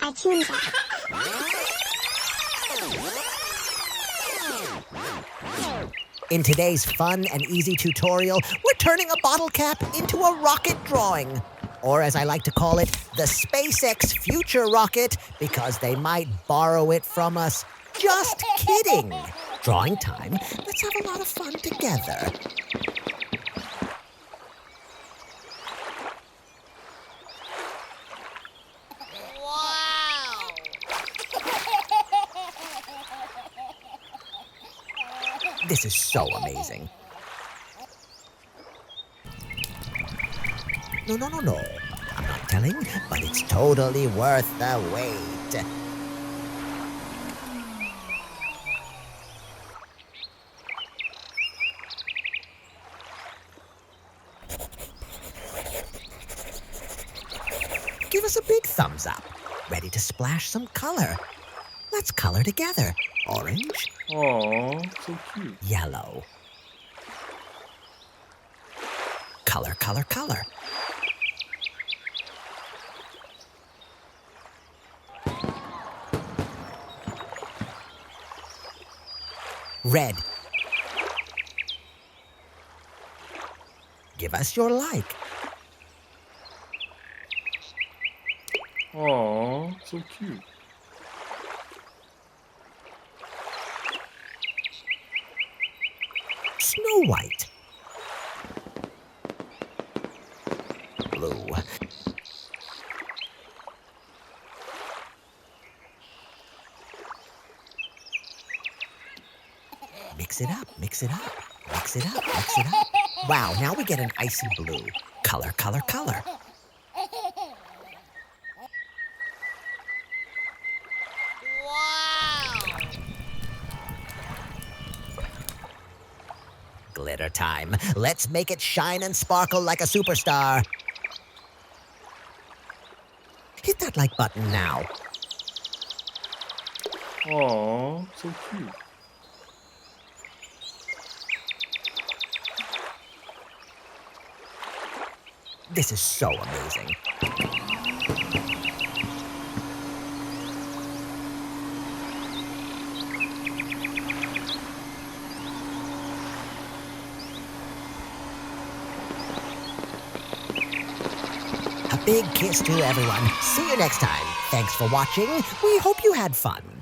Artoonza. In today's fun and easy tutorial, we're turning a bottle cap into a rocket drawing. Or as I like to call it, the SpaceX Future Rocket, because they might borrow it from us. Just kidding. Drawing time. Let's have a lot of fun together. Wow! This is so amazing. No. I'm not telling, but it's totally worth the wait. Give us a big thumbs up. Ready to splash some color. Let's color together. Orange. Aw, so cute. Yellow. Color. Red. Give us your like. Aw, so cute. Snow White. Blue. Mix it up. Wow, now we get an icy blue. Color. Wow! Glitter time. Let's make it shine and sparkle like a superstar. Hit that like button now. Aw, so cute. This is so amazing. A big kiss to everyone. See you next time. Thanks for watching. We hope you had fun.